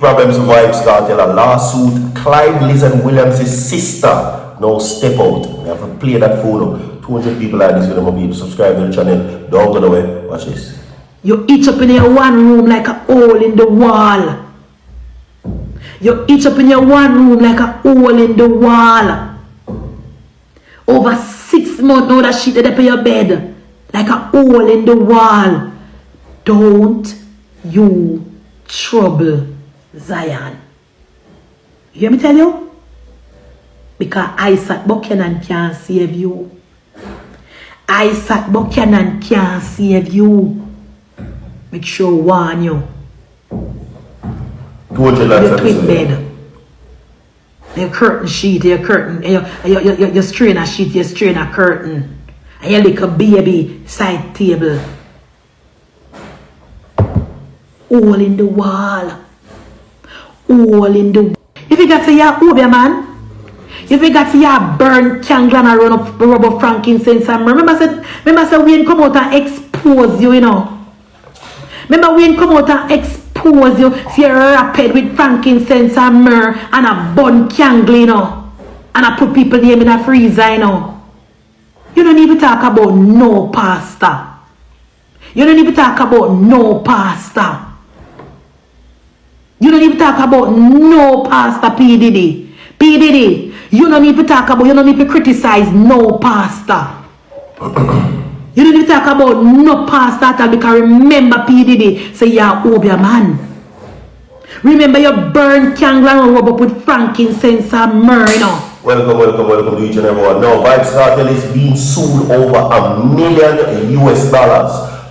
Problems with Vybz Kartel, a lawsuit. Clive Lizard Williams' sister now step out. We have to play that phone. 200 people like this with them people. Subscribe to the channel. Don't go away. Watch this. You eat up in your one room like a hole in the wall. You eat up in your one room like a hole in the wall. Over 6 months now that shit up in your bed like a hole in the wall. Don't you trouble Zion. You hear me tell you? Because Isaac Buchanan can't save you. Isaac Buchanan can't save you. Make sure warn you. Your twin bed. Your curtain sheet, your curtain, your strain a sheet, your strain a curtain. And your little baby side table. All in the wall. All in the wall. If you got to your Obia man, if you got to your burn candle and run up rubber frankincense and remember said we ain't come out and expose you, you know. Remember we ain't come out and expose you if you're rapid with frankincense and myrrh and a burn candle, you know. And I put people name in a freezer, you know. You don't even talk about no pastor. You don't even talk about no pastor. You don't even talk about no pastor P. Diddy. P. Diddy. You don't even talk about, you don't even criticize no pastor. You don't even talk about no pastor at all because remember P. Diddy say you're Obia man. Remember your burn candle and rub up with frankincense and myrrh, you know. Welcome to each and everyone. Now, Vybz Kartel is being sued over $1 million US.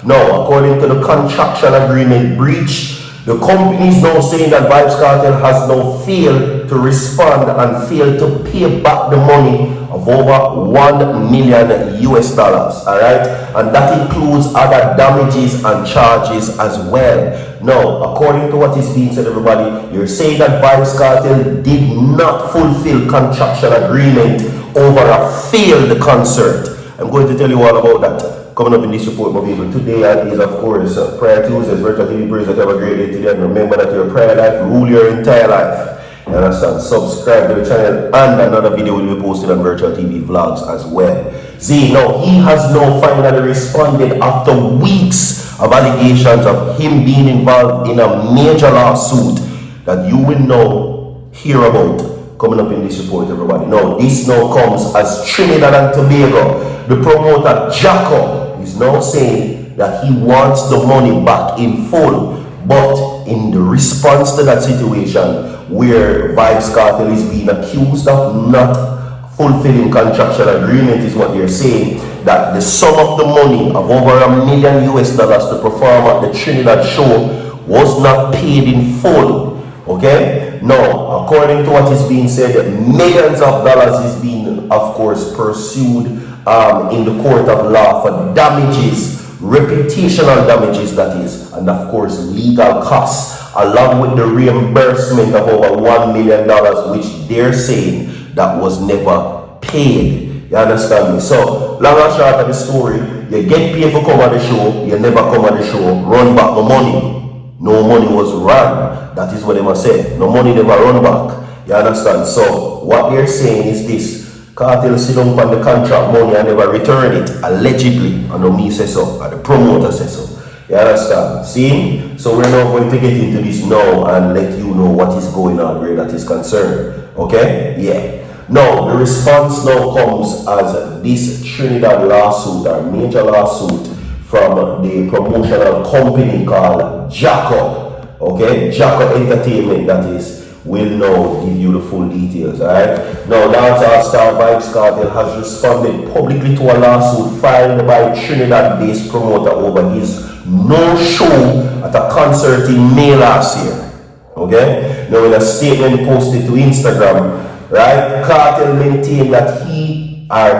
Now, according to the contractual agreement breach, the company is now saying that Vybz Kartel has now failed to respond and failed to pay back the money of over $1 million US. Alright? And that includes other damages and charges as well. Now, according to what is being said, everybody, you're saying that Vybz Kartel did not fulfill contractual agreement over a failed concert. I'm going to tell you all about that coming up in this report, my people. Today is, of course, Prayer Tuesdays, Virtual TV Praise that have a great day today. And remember that your prayer life rule your entire life. You understand? Subscribe to the channel, and another video will be posted on Virtual TV Vlogs as well. See, now he has now finally responded after weeks of allegations of him being involved in a major lawsuit that you will now hear about coming up in this report, everybody. Now, this now comes as Trinidad and Tobago. The promoter Jacob is now saying that he wants the money back in full, but in the response to that situation where Vybz Kartel is being accused of not fulfilling contractual agreement, is what they're saying, that the sum of the money of over $1 million US to perform at the Trinidad show was not paid in full. Okay? Now, according to what is being said, millions of dollars is being, of course, pursued in the court of law for damages, reputational damages that is, and of course legal costs, along with the reimbursement of over $1 million, which they're saying that was never paid. You understand me? So, long and short of the story, you get paid for come on the show, you never come on the show, run back the money. No money was run. That is what they must say. No money never run back. You understand? So, what they're saying is this. Cartel sit down on the contract money and never return it, allegedly. I know me say so, and the promoter says so. You understand? See? So we're now going to get into this now and let you know what is going on where that is concerned. Okay? Yeah. Now, the response now comes as this Trinidad lawsuit, or major lawsuit, from the promotional company called Jacob. Okay? Jacob Entertainment, that is. Will now give you the full details, alright? Now, dancehall star Vybz Kartel has responded publicly to a lawsuit filed by Trinidad-based promoter over his no-show at a concert in May last year. Okay? Now, in a statement posted to Instagram, right, Cartel maintained that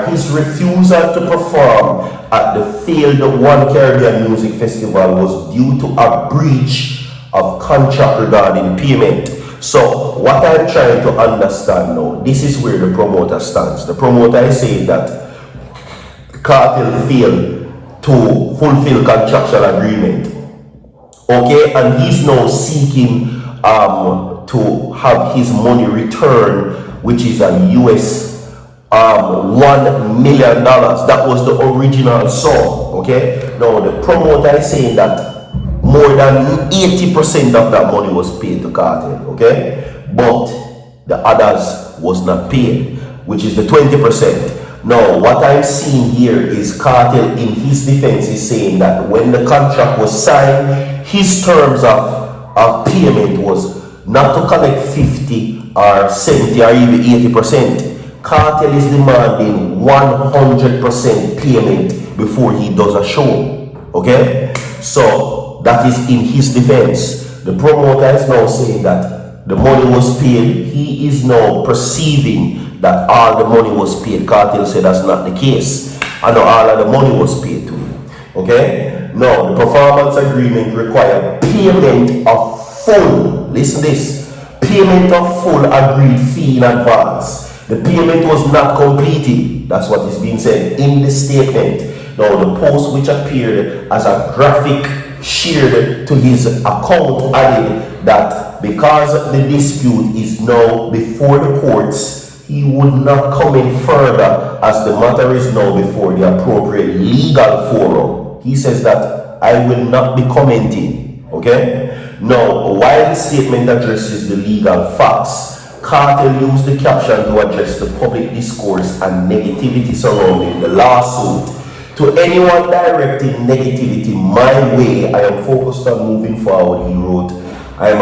his refusal to perform at the failed One Caribbean Music Festival was due to a breach of contract regarding payment. So, what I'm trying to understand now, this is where the promoter stands. The promoter is saying that Cartel failed to fulfill contractual agreement. Okay, and he's now seeking to have his money returned, which is a US $1 million. That was the original sum. Okay, now the promoter is saying that more than 80% of that money was paid to Cartel. Okay, but the others was not paid, which is the 20%. Now, what I'm seeing here is Cartel in his defense is saying that when the contract was signed, his terms of payment was not to collect 50 or 70 or even 80%. Cartel is demanding 100% payment before he does a show. Okay? So, that is in his defense. The promoter is now saying that the money was paid. He is now perceiving that all the money was paid. Cartel said that's not the case. And all of the money was paid to him. Okay? Now, the performance agreement required payment of full, listen this, payment of full agreed fee in advance. The payment was not completed. That's what is being said in the statement. Now, the post which appeared as a graphic shared to his account added that because the dispute is now before the courts, he would not comment further as the matter is now before the appropriate legal forum. He says that I will not be commenting. Okay? Now, while the statement addresses the legal facts, Cartel used the caption to address the public discourse and negativity surrounding the lawsuit. To anyone directing negativity my way, I am focused on moving forward, he wrote. I am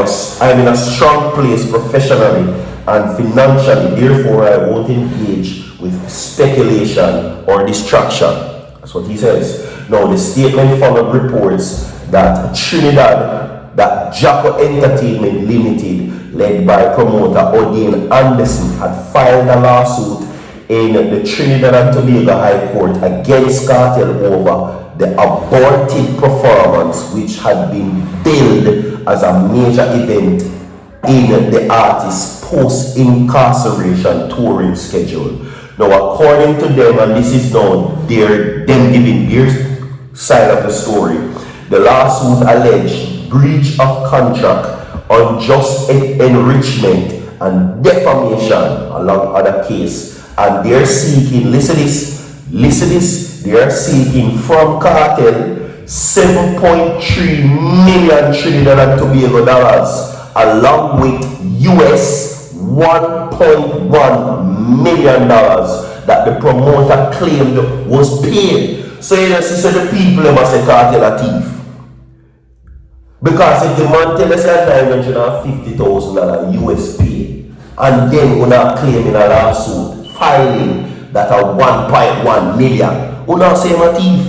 in a strong place professionally and financially, therefore I won't engage with speculation or distraction. That's what he says. Now, the statement followed reports that Trinidad, that Jacko Entertainment Limited, led by promoter Odin Anderson, had filed a lawsuit in the Trinidad and Tobago High Court against Cartel over the aborted performance which had been billed as a major event in the artist's post-incarceration touring schedule. Now, according to them, and this is now them giving their side of the story, the lawsuit alleged breach of contract, unjust enrichment, and defamation, along other cases. And they're seeking, listen this, they are seeking from Cartel 7.3 million Trinidad and Tobago dollars, along with US $1.1 million that the promoter claimed was paid. So you know, so the people must say Cartel a thief. Because if the man tell us that $950,000 US pay, and then we're not claiming a lawsuit, filing that a 1.1 million, we're not saying a thief.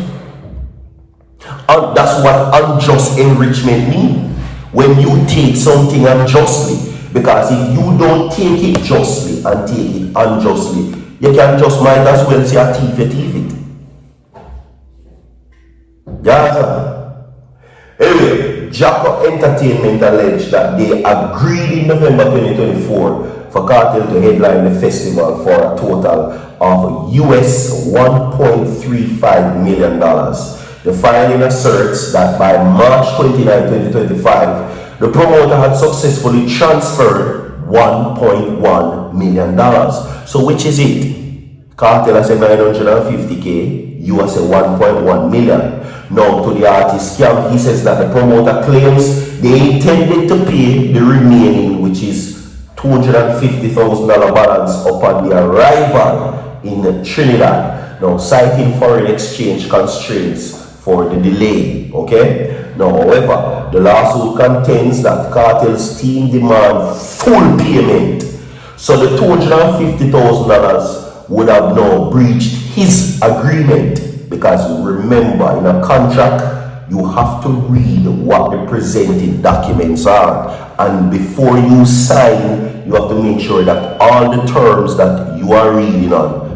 And that's what unjust enrichment means. When you take something unjustly, because if you don't take it justly and take it unjustly, you can just might as well say a thief it. Yeah, sir. Anyway, Jacko Entertainment alleged that they agreed in November 2024 for Cartel to headline the festival for a total of US $1.35 million. The filing asserts that by March 29, 2025, the promoter had successfully transferred $1.1 million. So which is it? Cartel has said $950K, you have said $1.1 million. Now to the artist camp, he says that the promoter claims they intended to pay the remaining, which is $250,000 balance upon the arrival in Trinidad. Now citing foreign exchange constraints for the delay. Okay? Now, however, the lawsuit contends that Cartel's team demand full payment. So the $250,000 would have now breached his agreement. Because remember, in a contract, you have to read what the presented documents are. And before you sign, you have to make sure that all the terms that you are reading on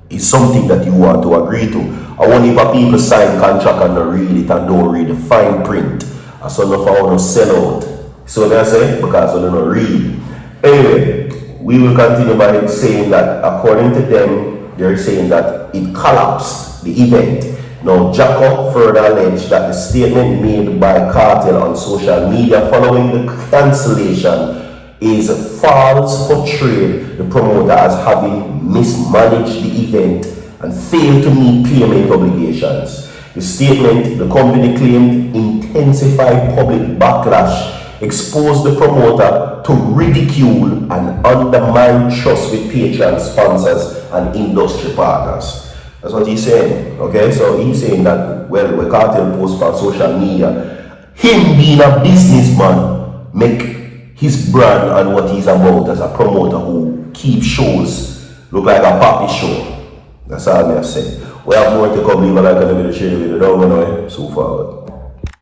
is something that you want to agree to. I want if people sign contract and not read it and don't read the fine print. And so enough I want to sell out. So they say, because they don't read. Anyway, we will continue by saying that according to them, they're saying that it collapsed, the event, Now, Jacob further alleged that the statement made by Cartel on social media following the cancellation is false, portrayed the promoter as having mismanaged the event and failed to meet payment obligations. The statement, the company claimed, intensified public backlash, exposed the promoter to ridicule and undermine trust with patrons, sponsors, and industry partners. That's what he's saying. Okay, so he's saying that, well, when Cartel posts on social media, him being a businessman make his brand and what he's about as a promoter who keeps shows look like a poppy show. That's all I have said. We have more to come. Leave a like on the video, share the video down below. So forward.